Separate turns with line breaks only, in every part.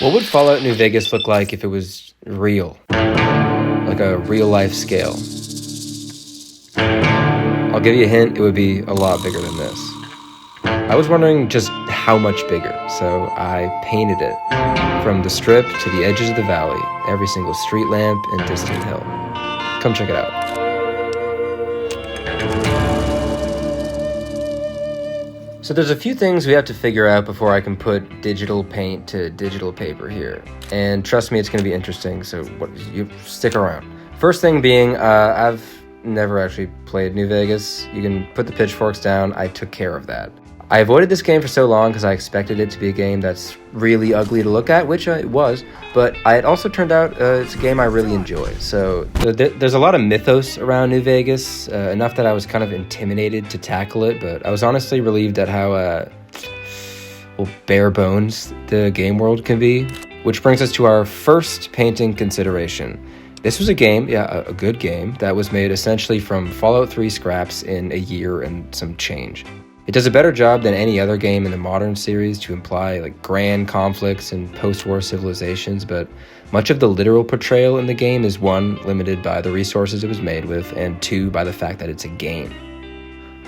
What would Fallout New Vegas look like if it was real? Like a real-life scale? I'll give you a hint, it would be a lot bigger than this. I was wondering just how much bigger, so I painted it. From the strip to the edges of the valley, every single street lamp and distant hill. Come check it out. So there's a few things we have to figure out before I can put digital paint to digital paper here. And trust me, it's going to be interesting, so you stick around. First thing being, I've never actually played New Vegas. You can put the pitchforks down. I took care of that. I avoided this game for so long because I expected it to be a game that's really ugly to look at, which it was, but it also turned out it's a game I really enjoy. So there's a lot of mythos around New Vegas, enough that I was kind of intimidated to tackle it, but I was honestly relieved at how bare bones the game world can be. Which brings us to our first painting consideration. This was a game, a good game, that was made essentially from Fallout 3 scraps in a year and some change. It does a better job than any other game in the modern series to imply grand conflicts and post-war civilizations, but much of the literal portrayal in the game is one, limited by the resources it was made with, and two, by the fact that it's a game.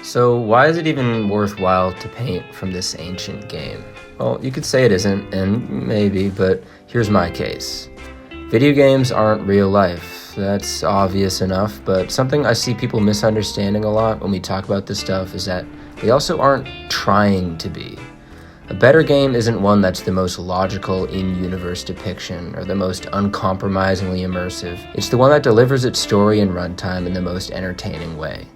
So why is it even worthwhile to paint from this ancient game? Well, you could say it isn't, and maybe, but here's my case. Video games aren't real life. That's obvious enough, but something I see people misunderstanding a lot when we talk about this stuff is that they also aren't trying to be. A better game isn't one that's the most logical in-universe depiction or the most uncompromisingly immersive. It's the one that delivers its story and runtime in the most entertaining way.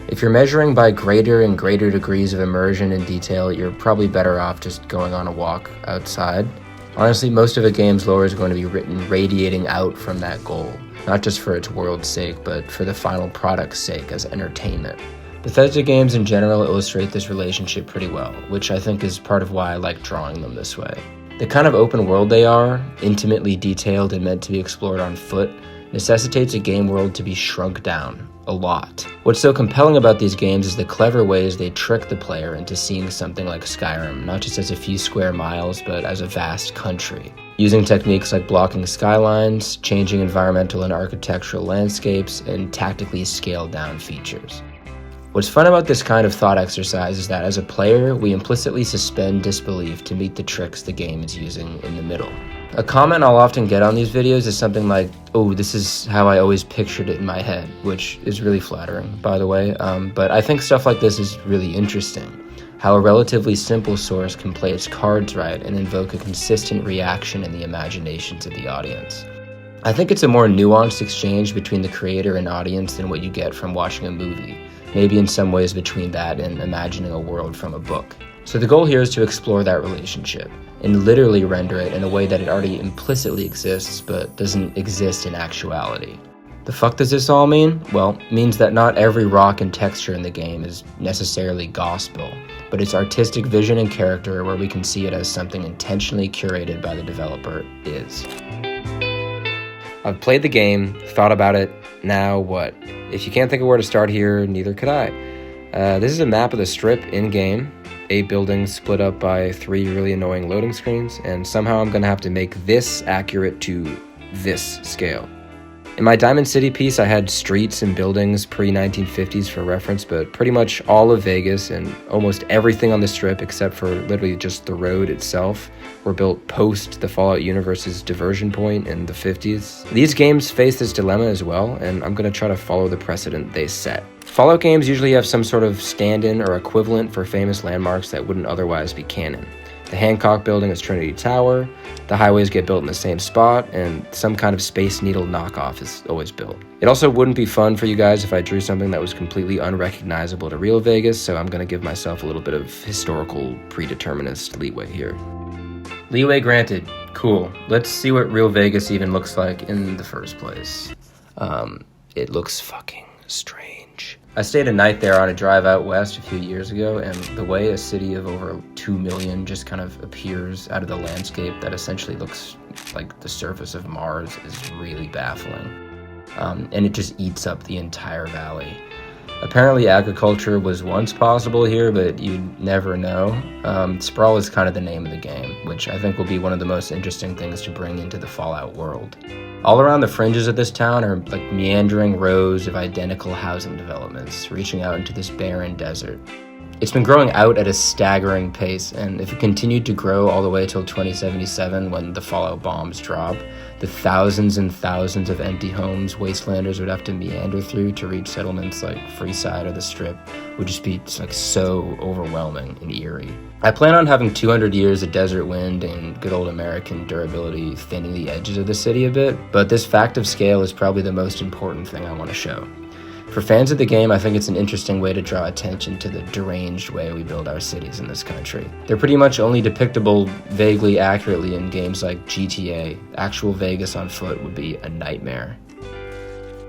If you're measuring by greater and greater degrees of immersion and detail, you're probably better off just going on a walk outside. Honestly, most of a game's lore is going to be written radiating out from that goal, not just for its world's sake, but for the final product's sake as entertainment. Bethesda games in general illustrate this relationship pretty well, which I think is part of why I like drawing them this way. The kind of open world they are, intimately detailed and meant to be explored on foot, necessitates a game world to be shrunk down a lot. What's so compelling about these games is the clever ways they trick the player into seeing something like Skyrim, not just as a few square miles, but as a vast country. Using techniques like blocking skylines, changing environmental and architectural landscapes, and tactically scaled down features. What's fun about this kind of thought exercise is that as a player, we implicitly suspend disbelief to meet the tricks the game is using in the middle. A comment I'll often get on these videos is something like, "Oh, this is how I always pictured it in my head," which is really flattering, by the way, but I think stuff like this is really interesting. How a relatively simple source can play its cards right and invoke a consistent reaction in the imaginations of the audience. I think it's a more nuanced exchange between the creator and audience than what you get from watching a movie. Maybe in some ways between that and imagining a world from a book. So the goal here is to explore that relationship and literally render it in a way that it already implicitly exists but doesn't exist in actuality. The fuck does this all mean? Well, it means that not every rock and texture in the game is necessarily gospel, but its artistic vision and character where we can see it as something intentionally curated by the developer is. I've played the game, thought about it, now what? If you can't think of where to start here, neither could I. This is a map of the strip in-game, 8 buildings split up by 3 really annoying loading screens, and somehow I'm gonna have to make this accurate to this scale. In my Diamond City piece, I had streets and buildings pre-1950s for reference, but pretty much all of Vegas and almost everything on the strip except for literally just the road itself were built post the Fallout universe's diversion point in the 50s. These games face this dilemma as well, and I'm going to try to follow the precedent they set. Fallout games usually have some sort of stand-in or equivalent for famous landmarks that wouldn't otherwise be canon. The Hancock building is Trinity Tower, the highways get built in the same spot, and some kind of Space Needle knockoff is always built. It also wouldn't be fun for you guys if I drew something that was completely unrecognizable to real Vegas, so I'm going to give myself a little bit of historical predeterminist leeway here. Leeway granted. Cool. Let's see what real Vegas even looks like in the first place. It looks fucking strange. I stayed a night there on a drive out west a few years ago, and the way a city of over 2 million just kind of appears out of the landscape that essentially looks like the surface of Mars is really baffling. And it just eats up the entire valley. Apparently agriculture was once possible here, but you'd never know. Sprawl is kind of the name of the game, which I think will be one of the most interesting things to bring into the Fallout world. All around the fringes of this town are like meandering rows of identical housing developments, reaching out into this barren desert. It's been growing out at a staggering pace, and if it continued to grow all the way till 2077 when the Fallout bombs drop, the thousands and thousands of empty homes Wastelanders would have to meander through to reach settlements like Freeside or the Strip would just be like so overwhelming and eerie. I plan on having 200 years of desert wind and good old American durability thinning the edges of the city a bit, but this fact of scale is probably the most important thing I want to show. For fans of the game, I think it's an interesting way to draw attention to the deranged way we build our cities in this country. They're pretty much only depictable vaguely accurately in games like GTA. Actual Vegas on foot would be a nightmare.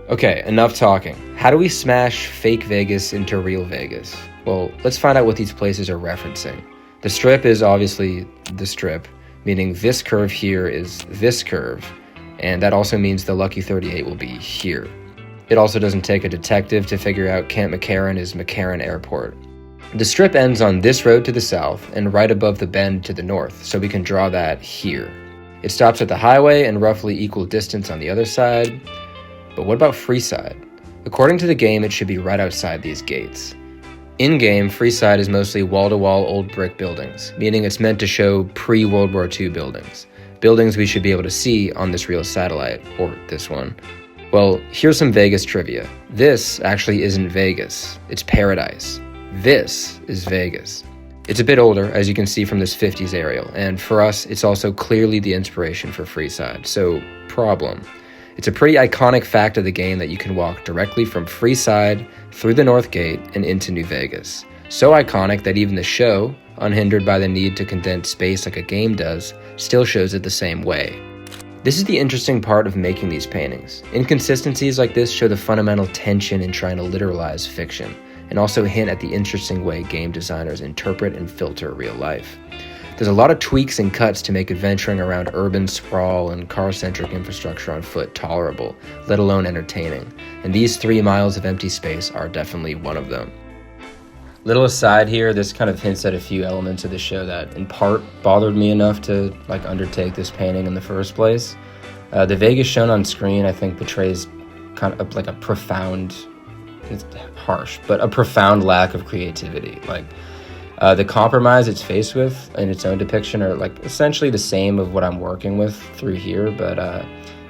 Okay, enough talking. How do we smash fake Vegas into real Vegas? Well, let's find out what these places are referencing. The Strip is obviously the Strip, meaning this curve here is this curve, and that also means the Lucky 38 will be here. It also doesn't take a detective to figure out Camp McCarran is McCarran Airport. The Strip ends on this road to the south and right above the bend to the north, so we can draw that here. It stops at the highway and roughly equal distance on the other side. But what about Freeside? According to the game, it should be right outside these gates. In-game, Freeside is mostly wall-to-wall old brick buildings, meaning it's meant to show pre-World War II buildings. Buildings we should be able to see on this real satellite, or this one. Well, here's some Vegas trivia. This actually isn't Vegas, it's Paradise. This is Vegas. It's a bit older, as you can see from this 50s aerial, and for us, it's also clearly the inspiration for Freeside, so problem. It's a pretty iconic fact of the game that you can walk directly from Freeside through the North Gate and into New Vegas. So iconic that even the show, unhindered by the need to condense space like a game does, still shows it the same way. This is the interesting part of making these paintings. Inconsistencies like this show the fundamental tension in trying to literalize fiction, and also hint at the interesting way game designers interpret and filter real life. There's a lot of tweaks and cuts to make adventuring around urban sprawl and car-centric infrastructure on foot tolerable, let alone entertaining, and these 3 miles of empty space are definitely one of them. Little aside here, this kind of hints at a few elements of the show that in part bothered me enough to undertake this painting in the first place. The Vegas shown on screen I think portrays kind of like a profound, it's harsh, but a profound lack of creativity. The compromise it's faced with in its own depiction are essentially the same of what I'm working with through here, but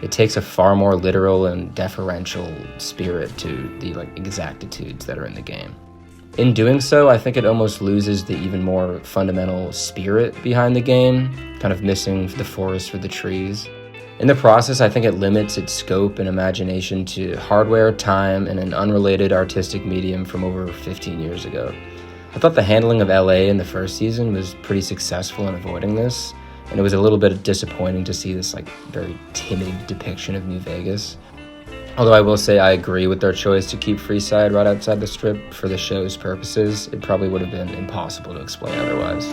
it takes a far more literal and deferential spirit to the exactitudes that are in the game. In doing so, I think it almost loses the even more fundamental spirit behind the game, kind of missing the forest for the trees. In the process, I think it limits its scope and imagination to hardware, time, and an unrelated artistic medium from over 15 years ago. I thought the handling of LA in the first season was pretty successful in avoiding this, and it was a little bit disappointing to see this very timid depiction of New Vegas. Although I will say I agree with their choice to keep Freeside right outside the Strip for the show's purposes. It probably would have been impossible to explain otherwise.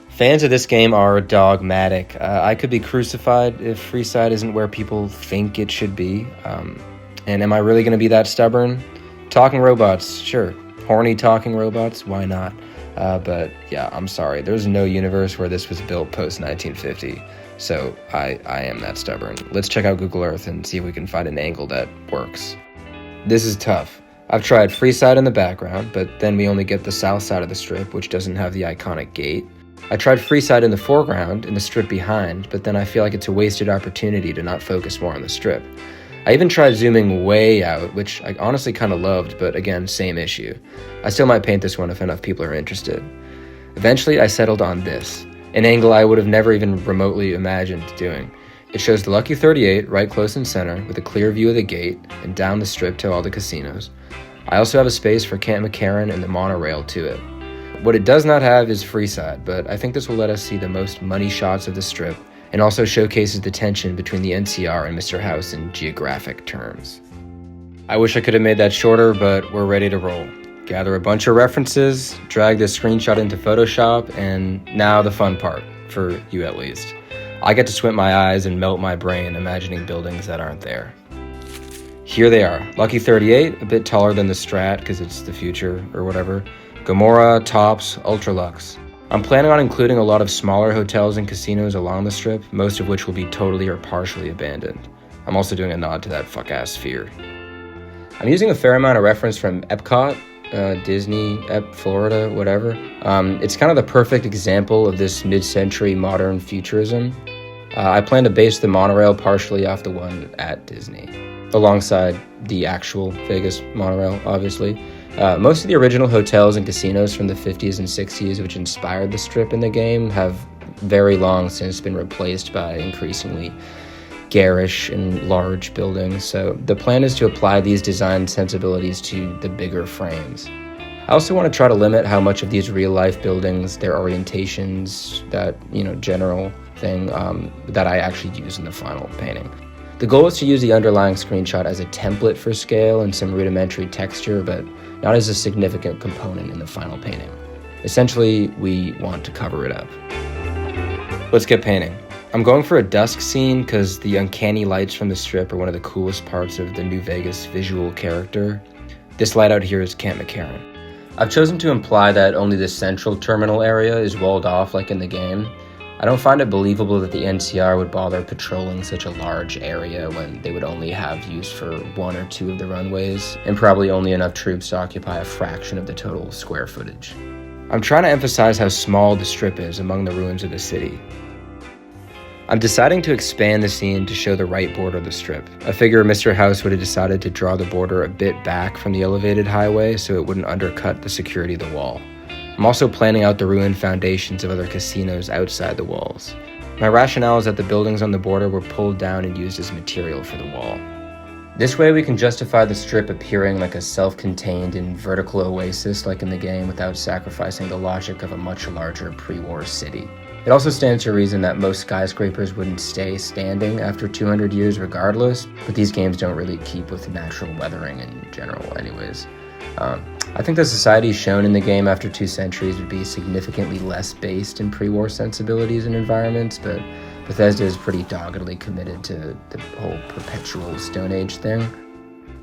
Fans of this game are dogmatic. I could be crucified if Freeside isn't where people think it should be. And am I really going to be that stubborn? Talking robots, sure. Horny talking robots, why not? But yeah, I'm sorry. There's no universe where this was built post-1950. So I am that stubborn. Let's check out Google Earth and see if we can find an angle that works. This is tough. I've tried Freeside in the background, but then we only get the south side of the Strip, which doesn't have the iconic gate. I tried Freeside in the foreground and the Strip behind, but then I feel like it's a wasted opportunity to not focus more on the Strip. I even tried zooming way out, which I honestly kind of loved, but again, same issue. I still might paint this one if enough people are interested. Eventually, I settled on this. An angle I would have never even remotely imagined doing. It shows the Lucky 38 right close in center with a clear view of the gate and down the Strip to all the casinos. I also have a space for Camp McCarran and the monorail to it. What it does not have is Freeside, but I think this will let us see the most money shots of the Strip and also showcases the tension between the NCR and Mr. House in geographic terms. I wish I could have made that shorter, but we're ready to roll. Gather a bunch of references, drag this screenshot into Photoshop, and now the fun part, for you at least. I get to squint my eyes and melt my brain imagining buildings that aren't there. here they are. Lucky 38, a bit taller than the Strat because it's the future or whatever. Gomorrah, Tops, Ultralux. I'm planning on including a lot of smaller hotels and casinos along the strip, most of which will be totally or partially abandoned. I'm also doing a nod to that fuck-ass Sphere. I'm using a fair amount of reference from Epcot, Disney, Florida, whatever. It's kind of the perfect example of this mid-century modern futurism. I plan to base the monorail partially off the one at Disney, alongside the actual Vegas monorail, obviously. Most of the original hotels and casinos from the 50s and 60s, which inspired the strip in the game, have very long since been replaced by increasingly garish and large buildings, so the plan is to apply these design sensibilities to the bigger frames. I also want to try to limit how much of these real-life buildings, their orientations, that, general thing, that I actually use in the final painting. The goal is to use the underlying screenshot as a template for scale and some rudimentary texture, but not as a significant component in the final painting. Essentially, we want to cover it up. Let's get painting. I'm going for a dusk scene because the uncanny lights from the strip are one of the coolest parts of the New Vegas visual character. This light out here is Camp McCarran. I've chosen to imply that only the central terminal area is walled off like in the game. I don't find it believable that the NCR would bother patrolling such a large area when they would only have use for one or two of the runways, and probably only enough troops to occupy a fraction of the total square footage. I'm trying to emphasize how small the strip is among the ruins of the city. I'm deciding to expand the scene to show the right border of the strip. I figure Mr. House would have decided to draw the border a bit back from the elevated highway so it wouldn't undercut the security of the wall. I'm also planning out the ruined foundations of other casinos outside the walls. My rationale is that the buildings on the border were pulled down and used as material for the wall. This way we can justify the strip appearing like a self-contained and vertical oasis like in the game without sacrificing the logic of a much larger pre-war city. It also stands to reason that most skyscrapers wouldn't stay standing after 200 years regardless, but these games don't really keep with natural weathering in general anyways. I think the society shown in the game after 2 centuries would be significantly less based in pre-war sensibilities and environments, but Bethesda is pretty doggedly committed to the whole perpetual Stone Age thing.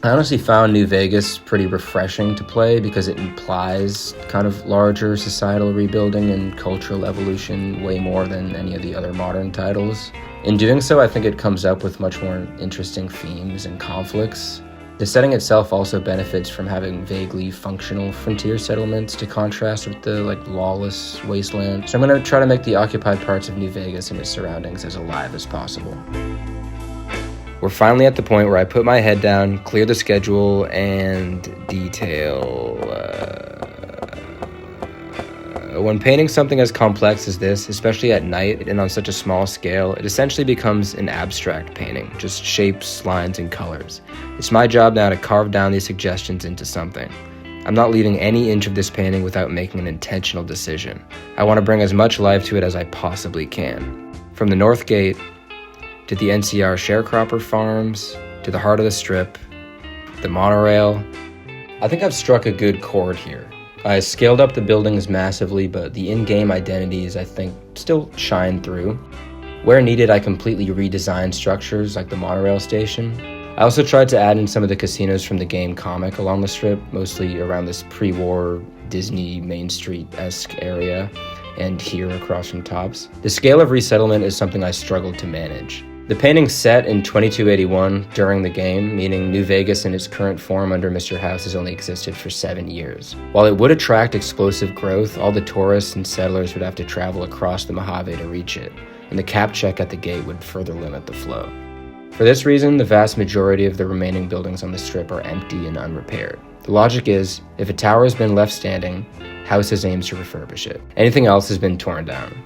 I honestly found New Vegas pretty refreshing to play because it implies kind of larger societal rebuilding and cultural evolution way more than any of the other modern titles. In doing so, I think it comes up with much more interesting themes and conflicts. The setting itself also benefits from having vaguely functional frontier settlements to contrast with the lawless Wasteland. So I'm going to try to make the occupied parts of New Vegas and its surroundings as alive as possible. We're finally at the point where I put my head down, clear the schedule, and detail. When painting something as complex as this, especially at night and on such a small scale, it essentially becomes an abstract painting, just shapes, lines, and colors. It's my job now to carve down these suggestions into something. I'm not leaving any inch of this painting without making an intentional decision. I want to bring as much life to it as I possibly can. From the North Gate, to the NCR sharecropper farms, to the heart of the strip, the monorail. I think I've struck a good chord here. I scaled up the buildings massively, but the in-game identities, I think, still shine through. Where needed, I completely redesigned structures like the monorail station. I also tried to add in some of the casinos from the game comic along the strip, mostly around this pre-war Disney Main Street-esque area, and here across from Tops. The scale of resettlement is something I struggled to manage. The painting's set in 2281 during the game, meaning New Vegas in its current form under Mr. House has only existed for 7 years. While it would attract explosive growth, all the tourists and settlers would have to travel across the Mojave to reach it, and the cap check at the gate would further limit the flow. For this reason, the vast majority of the remaining buildings on the strip are empty and unrepaired. The logic is, if a tower has been left standing, House has aims to refurbish it. Anything else has been torn down.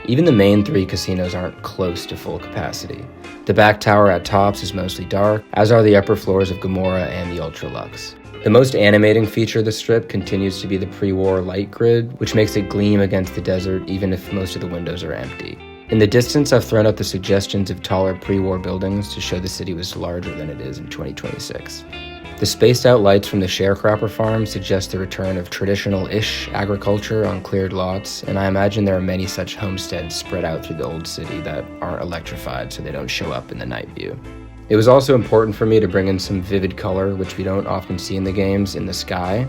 Even the main 3 casinos aren't close to full capacity. The back tower at Tops is mostly dark, as are the upper floors of Gomorrah and the Ultralux. The most animating feature of the strip continues to be the pre-war light grid, which makes it gleam against the desert even if most of the windows are empty. In the distance, I've thrown out the suggestions of taller pre-war buildings to show the city was larger than it is in 2026. The spaced-out lights from the sharecropper farm suggest the return of traditional-ish agriculture on cleared lots, and I imagine there are many such homesteads spread out through the old city that aren't electrified so they don't show up in the night view. It was also important for me to bring in some vivid color, which we don't often see in the games, in the sky.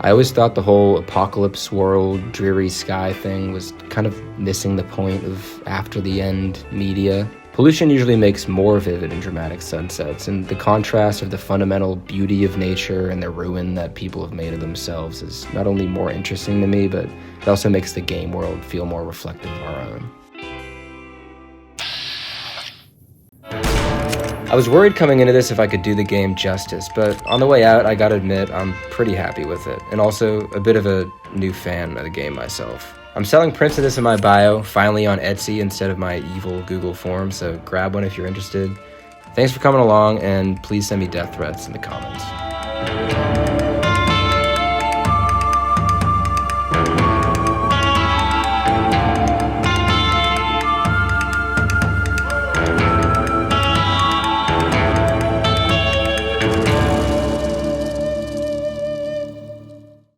I always thought the whole apocalypse world, dreary sky thing was kind of missing the point of after the end media. Pollution usually makes more vivid and dramatic sunsets, and the contrast of the fundamental beauty of nature and the ruin that people have made of themselves is not only more interesting to me, but it also makes the game world feel more reflective of our own. I was worried coming into this if I could do the game justice, but on the way out, I gotta admit, I'm pretty happy with it, and also a bit of a new fan of the game myself. I'm selling prints of this in my bio, finally on Etsy instead of my evil Google form, so grab one if you're interested. Thanks for coming along, and please send me death threats in the comments.